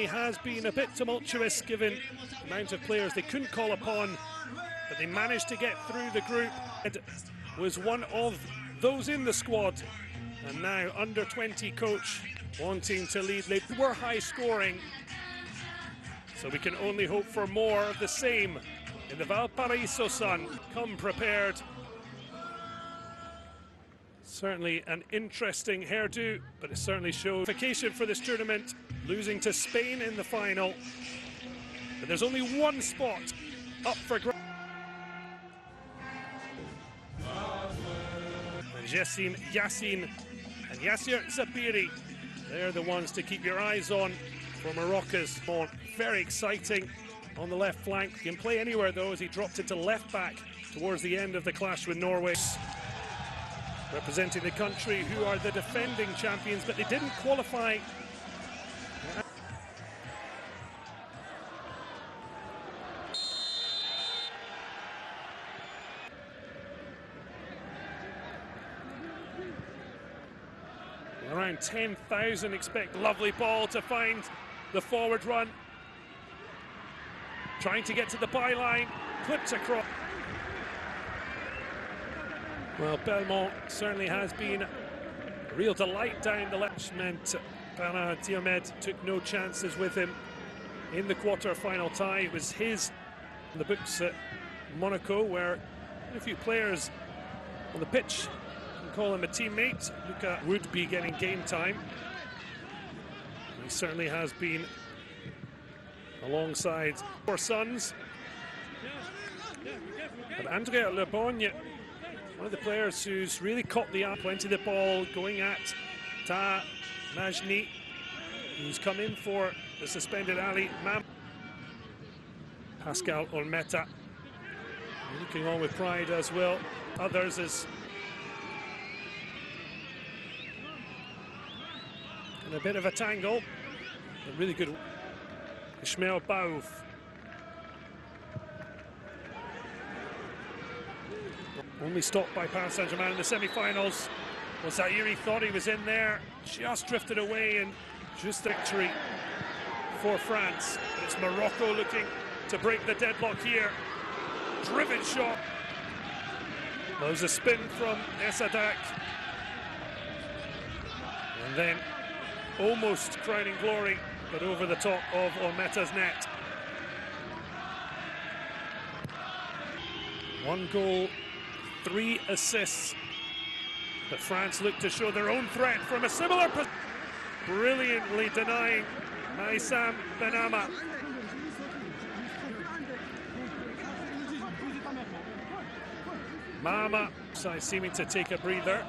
It has been a bit tumultuous given the amount of players they couldn't call upon, but they managed to get through the group. It was one of those in the squad, and now under 20 coach wanting to lead. They were high scoring, so we can only hope for more of the same in the Valparaiso sun. Come prepared. Certainly an interesting hairdo, but it certainly shows qualification for this tournament, losing to Spain in the final. But there's only one spot up for grabs. Yassin and Yasser Zabiri, they're the ones to keep your eyes on for Morocco's. Very exciting on the left flank. He can play anywhere though, as he dropped into left back towards the end of the clash with Norway. Representing the country who are the defending champions, but they didn't qualify. Around 10,000 expect. Lovely ball to find the forward run. Trying to get to the byline, clipped across. Well, Belmont certainly has been a real delight down the left. Meant Para Diomed took no chances with him in the quarter-final tie. It was his in the books at Monaco, where a few players on the pitch can call him a teammate. Luca would be getting game time. He certainly has been alongside four sons. But Andrea Le Borgne, one of the players who's really caught the eye, plenty of the ball going at Ta Najni, who's come in for the suspended Ali Mam. Pascal Olmeta looking on with pride as well. Others as in a bit of a tangle. A really good Ismail Baouf. Only stopped by Paris Saint-Germain in the semi-finals. Well, Zaire thought he was in there, just drifted away, and just victory for France. But it's Morocco looking to break the deadlock here. Driven shot. Well, there's a spin from Esadak. And then almost crowning glory, but over the top of Olmeta's net. 1 goal, 3 assists. But France look to show their own threat from a similar position. Brilliantly denying Maïsam Benama. Mama seeming to take a breather.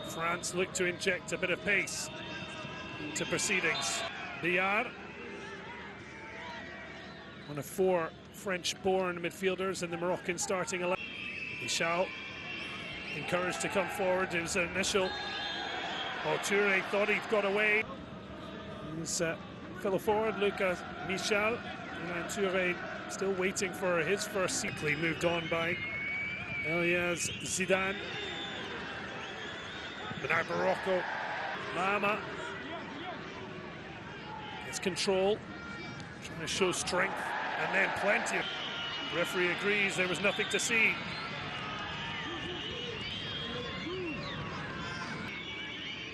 France look to inject a bit of pace into proceedings. Biard, one of 4 French-born midfielders in the Moroccan starting 11. Michal encouraged to come forward. It was an initial. Touré thought he'd got away. His fellow forward, Lucas Michal. And Touré still waiting for his first. Simply moved on by Elias Zidane. But now Morocco. Mama gets control, trying to show strength, and then plenty of. Referee agrees there was nothing to see.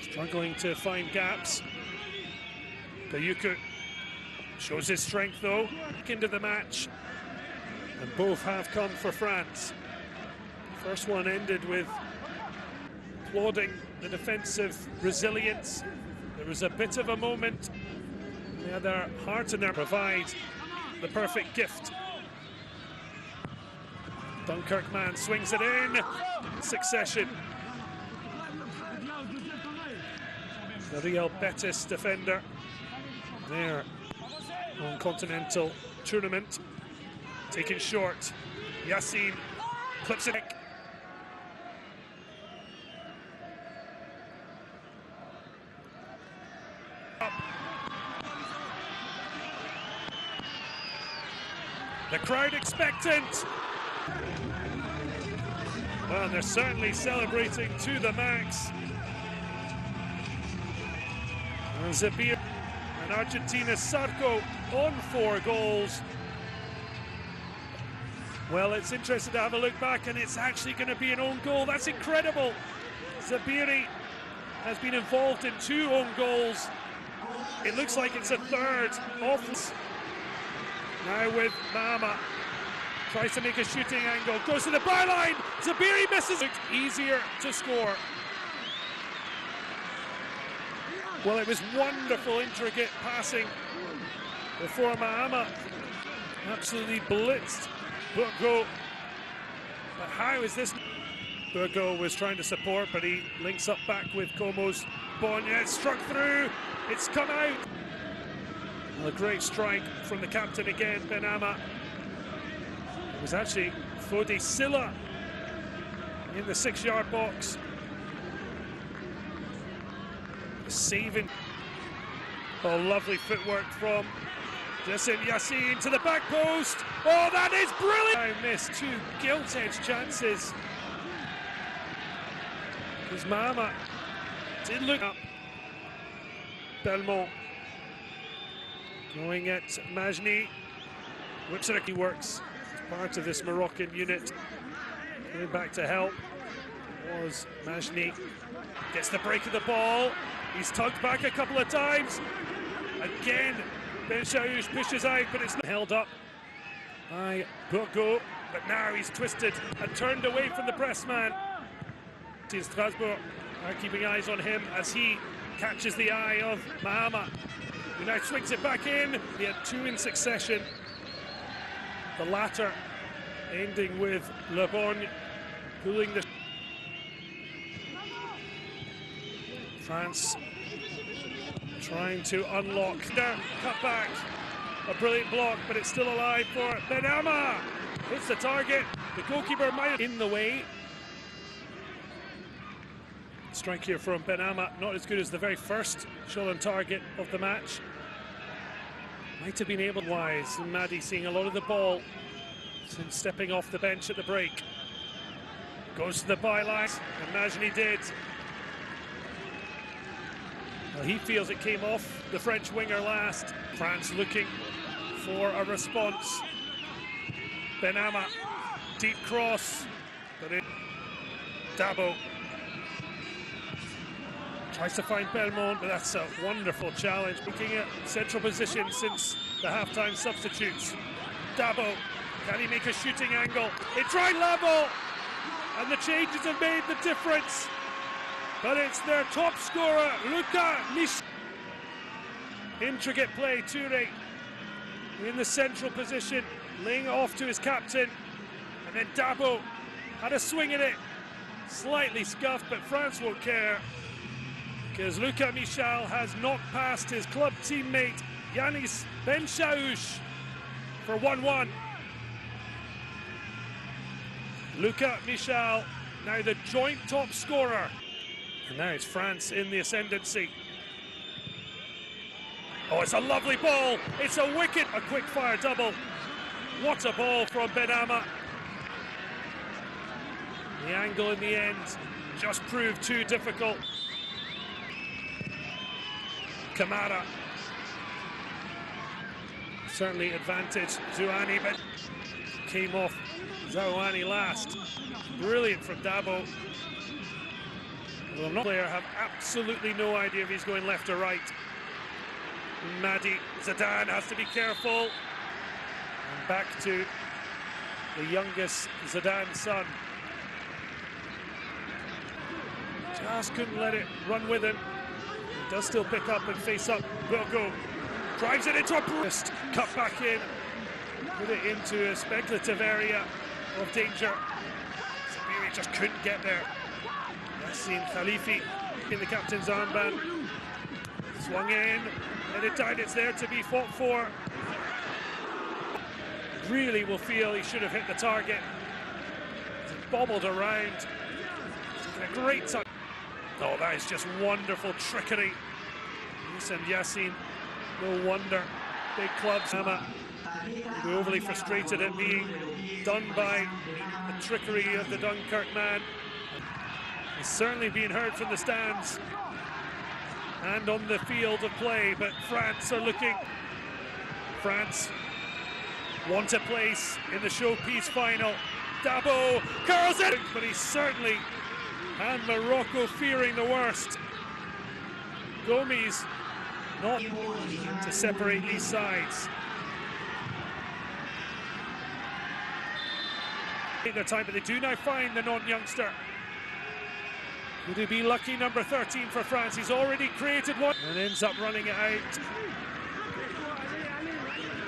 Struggling to find gaps. Kayuku shows his strength though. Into the match, and both have come for France. First one ended with applauding the defensive resilience. There was a bit of a moment. They had their heart in there. Provide the perfect gift. Dunkirk man swings it in. Succession. The Real Betis defender there on continental tournament. Taken short. Yassin clips it. The crowd expectant. Well, they're certainly celebrating to the max. Zabir And Argentina's Sarko on 4 goals. Well, it's interesting to have a look back, and it's actually going to be an own goal. That's incredible. Zabiri has been involved in 2 own goals. It looks like it's a third. Off. Now with Mama. Tries to make a shooting angle. Goes to the byline. Zabiri misses. It's easier to score. Well, it was wonderful, intricate passing before Mahama absolutely blitzed Burgo. But how is this? Burgo was trying to support, but he links up back with Como's Bonya. It's struck through. It's come out. Well, a great strike from the captain again, Benama. It was actually Fode Silla in the 6-yard box. Saving. Oh, lovely footwork from Jassim Yassin to the back post. Oh, that is brilliant! I missed 2 gilt-edged chances. Because Mahama did look up. Belmont going at Majni. Whips it. He works as part of this Moroccan unit. Going back to help was Majni. Gets the break of the ball. He's tugged back a couple of times. Again, Ben Chaouch pushes out, but it's not held up by Burgo. But now he's twisted and turned away from the press man. Strasbourg are keeping eyes on him as he catches the eye of Mahama, who now swings it back in. He had 2 in succession. The latter ending with Le Bon pulling the... France trying to unlock. Cut back. A brilliant block, but it's still alive for Benama. Hits the target. The goalkeeper might in the way. Strike here from Benama. Not as good as the very first shot on target of the match. Might have been able wise. And Maddie seeing a lot of the ball since stepping off the bench at the break. Goes to the byline, and Majni did. Well, he feels it came off the French winger last. France looking for a response. Benama, deep cross, but in Dabo tries to find Belmont, but that's a wonderful challenge. Making a central position since the half-time substitutes. Dabo, can he make a shooting angle? It's right level, and the changes have made the difference. But it's their top scorer, Luca Mich. Intricate play, Toure in the central position, laying it off to his captain. And then Dabo had a swing at it, slightly scuffed, but France won't care. Because Luca Michel has knocked past his club teammate, Yanis Ben Chaouch, for 1-1. Luca Michel, now the joint top scorer. And now it's France in the ascendancy. Oh, it's a lovely ball. It's a wicket. A quick fire double. What a ball from Benama. The angle in the end just proved too difficult. Kamara. Certainly advantage Zouani, but came off Zouani last. Brilliant from Dabo. Well, player have absolutely no idea if he's going left or right. Madi Zidane has to be careful. And back to the youngest Zidane's son. Just couldn't let it run with him. He does still pick up and face up. Burgo drives it into a burst. Cut back in. Put it into a speculative area of danger. Zabiri just couldn't get there. Yassin Khalifi in the captain's armband. Swung in, headed down, it's there to be fought for. Really will feel he should have hit the target. He bobbled around. A great touch. Oh, that is just wonderful trickery. And Yassin, no wonder. Big clubs. We're overly frustrated at being done by the trickery of the Dunkirk man. He's certainly being heard from the stands. and on the field of play, but France are looking. France want a place in the showpiece final. Dabo curls it, but he's certainly, and Morocco fearing the worst. Gomes not to separate these sides. Take their time, but they do now find the non-youngster. Would he be lucky? Number 13 for France. He's already created one and ends up running it out.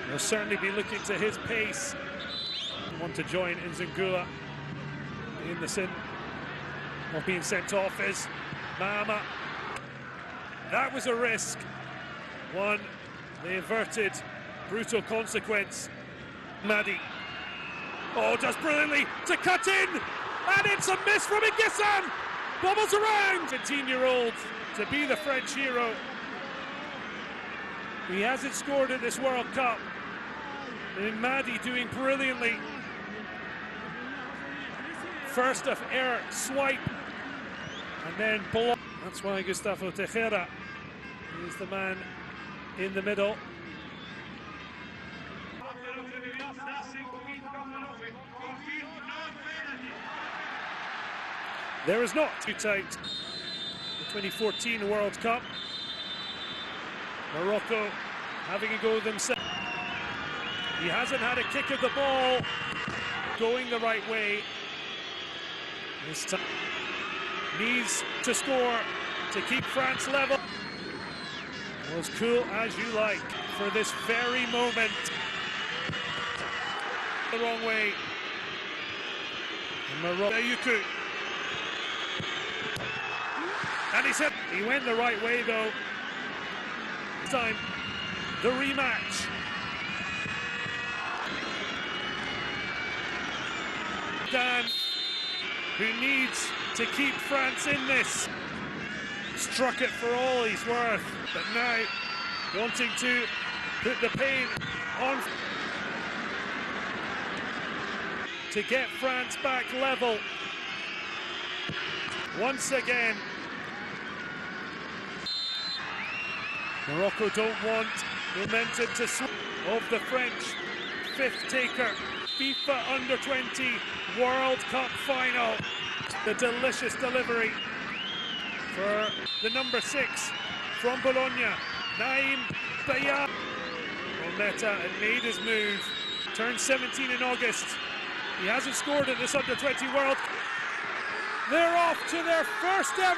He'll certainly be looking to his pace. Want to join Nzengula in the sin of being sent off is Mama. That was a risk. One, they averted brutal consequence. Madi. Oh, does brilliantly to cut in, and it's a miss from Ingissan. Bobbles around. 17-year-old to be the French hero. He hasn't scored in this World Cup. And Madi doing brilliantly. First of air swipe, and then block. That's why Gustavo Tejera is the man in the middle. There is not too tight. The 2014 World Cup. Morocco having a go themselves. He hasn't had a kick of the ball going the right way. This time needs to score to keep France level. Well, as cool as you like for this very moment. The wrong way. Morocco. And he went the right way though. This time, the rematch. Dan, who needs to keep France in this, struck it for all he's worth, but now wanting to put the pain on to get France back level once again. Morocco don't want momentum to swing of the French fifth taker. FIFA Under-20 World Cup final. The delicious delivery for the number 6 from Bologna, Naim Bayat. Meta had made his move, turned 17 in August. He hasn't scored at this Under-20 World. They're off to their first ever